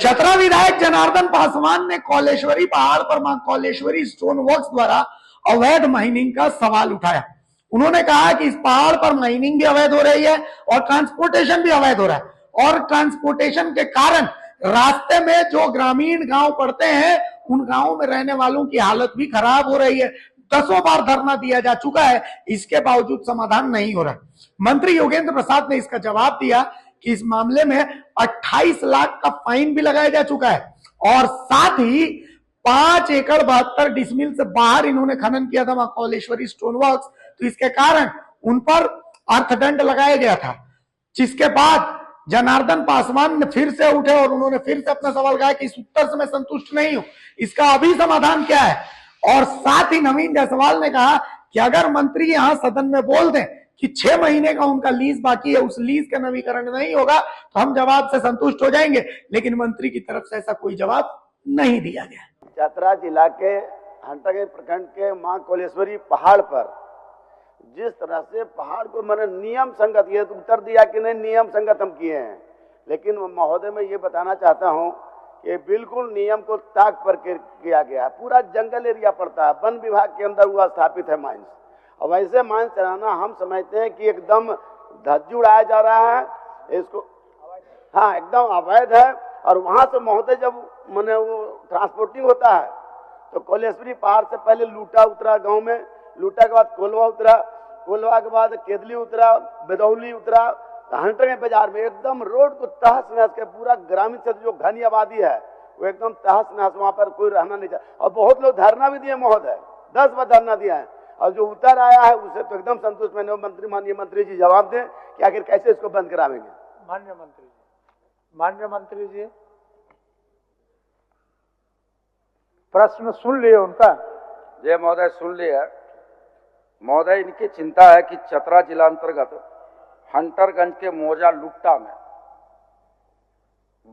चतरा विधायक जनार्दन पासवान ने कौलेश्वरी पहाड़ पर मां कौलेश्वरी स्टोन वर्क्स द्वारा अवैध माइनिंग का सवाल उठाया। उन्होंने कहा कि इस पहाड़ पर माइनिंग भी अवैध हो रही है और ट्रांसपोर्टेशन भी अवैध हो रहा है और ट्रांसपोर्टेशन के कारण रास्ते में जो ग्रामीण गांव पड़ते हैं उन गांवों में रहने वालों की हालत भी खराब हो रही है। 10 बार धरना दिया जा चुका है, इसके बावजूद समाधान नहीं हो रहा। मंत्री योगेंद्र प्रसाद ने इसका जवाब दिया कि इस मामले में 28 लाख का फाइन भी लगाया जा चुका है और साथ ही 5 एकड़ 72 डिसमिल से बाहर इन्होंने खनन किया था मां कौलेश्वरी स्टोन वर्क्स, तो इसके कारण उन पर अर्थदंड लगाया गया था। जिसके बाद जनार्दन पासवान ने फिर से उठे और उन्होंने फिर से अपना सवाल कहा कि इस उत्तर से मैं संतुष्ट नहीं हूं, इसका अभी समाधान क्या है। और साथ ही नवीन जायसवाल ने कहा कि अगर मंत्री यहां सदन में बोल दें कि 6 महीने का उनका लीज बाकी है, उस लीज का नवीकरण नहीं होगा तो हम जवाब से संतुष्ट हो जाएंगे, लेकिन मंत्री की तरफ से ऐसा कोई जवाब नहीं दिया गया। चतरा जिला के हंटरगंज प्रखंड के मां कौलेश्वरी पहाड़ पर जिस तरह से पहाड़ को मैंने नियम संगत, ये उत्तर दिया कि नहीं नियम संगत हम किए हैं, लेकिन महोदय मैं ये बताना चाहता हूं कि बिल्कुल नियम को ताक पर किया गया है। पूरा जंगल एरिया पड़ता है, वन विभाग के अंदर हुआ स्थापित है माइंस, और वैसे माइंस चलाना हम समझते हैं कि एकदम धज्जी उड़ाया जा रहा है इसको। हाँ, एकदम अवैध है। और वहां से महोदय जब मैंने वो ट्रांसपोर्टिंग होता है तो कौलेश्वरी पहाड़ से पहले लूटा उतरा गांव में, लूटा के बाद कोलवा उतरा, कोलवा के बाद केदली उतरा, बेदौली उतरा, हंटरगंज बाजार में एकदम रोड को तहस नहस के पूरा ग्रामीण क्षेत्र जो घनी आबादी है वो एकदम तहस नहस, वहां पर कोई रहना नहीं चाहता। और बहुत लोग धरना भी दिए महोदय, 10 बार धरना दिया है, और जो उतर आया है उसे तो एकदम संतुष्ट। मैंने माननीय मंत्री जी जवाब दें कि आखिर कैसे इसको बंद करावेंगे। माननीय मंत्री जी प्रश्न सुन लिए उनका। जय महोदय, सुन लिया महोदय। इनकी चिंता है कि चतरा जिला अंतर्गत हंटरगंज के मोजा लुट्टा में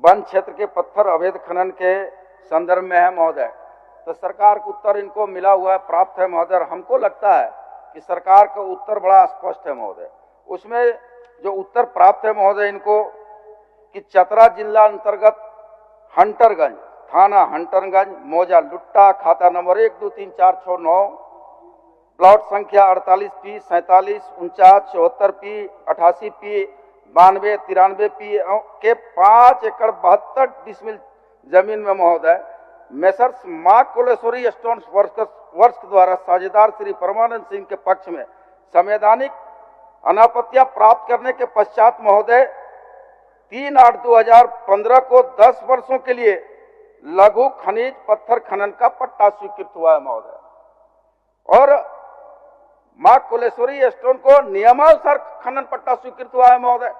वन क्षेत्र के पत्थर अवैध खनन के संदर्भ में है महोदय। तो सरकार का उत्तर इनको मिला हुआ है, प्राप्त है महोदय। हमको लगता है कि सरकार का उत्तर बड़ा स्पष्ट है महोदय। उसमें जो उत्तर प्राप्त है महोदय इनको कि चतरा जिला अंतर्गत हंटरगंज थाना हंटरगंज मोजा लुट्टा खाता नंबर 123469 प्लॉट संख्या 48P 47 49 74P 88P 92 93P के 5 एकड़ 72 डिसमिल जमीन में महोदय मेसर्स मां कौलेश्वरी स्टोन वर्क्स द्वारा साझेदार श्री परमानंद सिंह के पक्ष में संवैधानिक अनापत्तियां प्राप्त करने के पश्चात महोदय 3/8/2015 को 10 वर्षों के लिए लघु खनिज पत्थर खनन का पट्टा स्वीकृत हुआ है महोदय। और मां कौलेश्वरी स्टोन को नियमानुसार खनन पट्टा स्वीकृत हुआ है महोदय।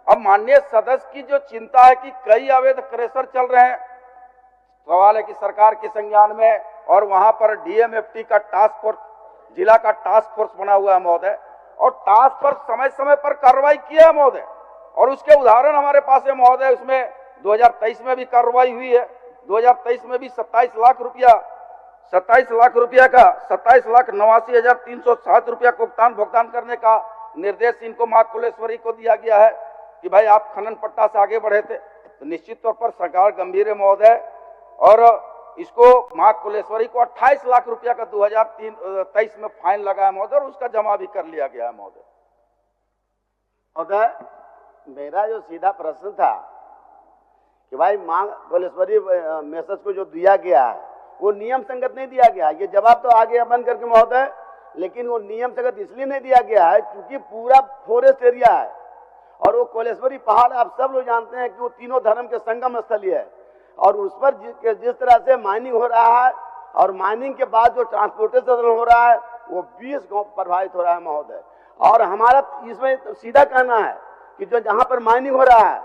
अब माननीय सदस्य की जो चिंता है कि कई अवैध क्रेशर चल रहे हैं, सवाल है कि सरकार के संज्ञान में और वहां पर डीएमएफटी का टास्क फोर्स, जिला का टास्क फोर्स बना हुआ है महोदय, और टास्क फोर्स समय समय पर कार्रवाई किया है महोदय। और उसके उदाहरण हमारे पास है महोदय। उसमें 2023 में भी कार्रवाई हुई है। 2023 में भी 27 लाख रुपया का 27,89,307 रुपया को भुगतान करने का निर्देश इनको मां कौलेश्वरी को दिया गया है कि भाई आप खनन पट्टा से आगे बढ़े थे। तो निश्चित तौर पर सरकार गंभीर है महोदय, और इसको मां कौलेश्वरी को 28 लाख रुपया का 2023 में फाइन लगा है महोदय, और उसका जमा भी कर लिया गया है महोदय। महोदय, मेरा जो सीधा प्रश्न था कि भाई मां कौलेश्वरी मैसेज को जो दिया गया है वो नियम संगत नहीं दिया गया। ये जवाब तो आ गया बंद करके महोदय, लेकिन वो नियम संगत इसलिए नहीं दिया गया है क्योंकि पूरा फॉरेस्ट एरिया है, और वो कौलेश्वरी पहाड़ आप सब लोग जानते हैं कि वो तीनों धर्म के संगम स्थल है, और उस पर जिस तरह से माइनिंग हो रहा है और माइनिंग के बाद जो ट्रांसपोर्टेशन हो रहा है वो 20 गांव प्रभावित हो रहा है महोदय। और हमारा इसमें सीधा कहना है कि जो जहां पर माइनिंग हो रहा है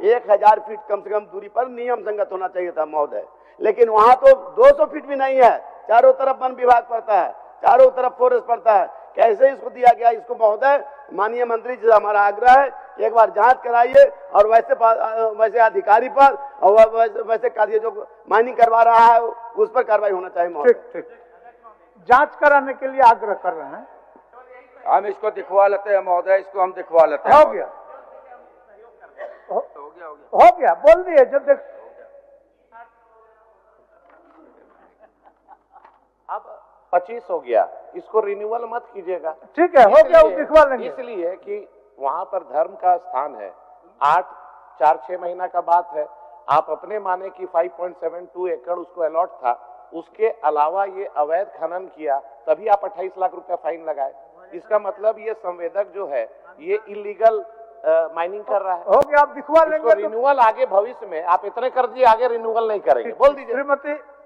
1000 फीट कम से कम दूरी पर नियम संगत होना चाहिए था महोदय, लेकिन वहां तो 200 फीट भी नहीं है। चारों तरफ वन विभाग पड़ता है, चारों तरफ फॉरेस्ट पड़ता है। कैसे इसको दिया गया, इसको महोदय माननीय मंत्री जी से हमारा आग्रह है एक बार जांच कराइए, और वैसे अधिकारी पर और वैसे कार्य जो माइनिंग करवा रहा है उस पर कार्रवाई होना चाहिए महोदय। ठीक, जांच कराने के लिए आग्रह कर रहे हैं। हम इसको दिखवा लेते हैं महोदय, इसको हम दिखवा लेते हैं। हो गया बोल दिए जब देख 25 हो गया, इसको रिन्यूअल मत कीजिएगा। ठीक है, हो गया, वो इसलिए- दिखवा लेंगे। इसलिए कि वहां पर धर्म का स्थान है, 4-6 महीना का बात है, आप अपने माने कि 5.72 एकड़ उसको अलॉट था, उसके अलावा ये अवैध खनन किया, तभी आप 28 लाख रुपया फाइन लगाए। इसका मतलब ये संवेदक जो है ये इलीगल माइनिंग कर रहा है। हो गया, आप दिखवा इसको लेंगे तो रिन्यूअल आगे भविष्य में आप इतने कर दिए, आगे रिन्यूअल नहीं करेंगे, बोल दीजिए। श्रीमती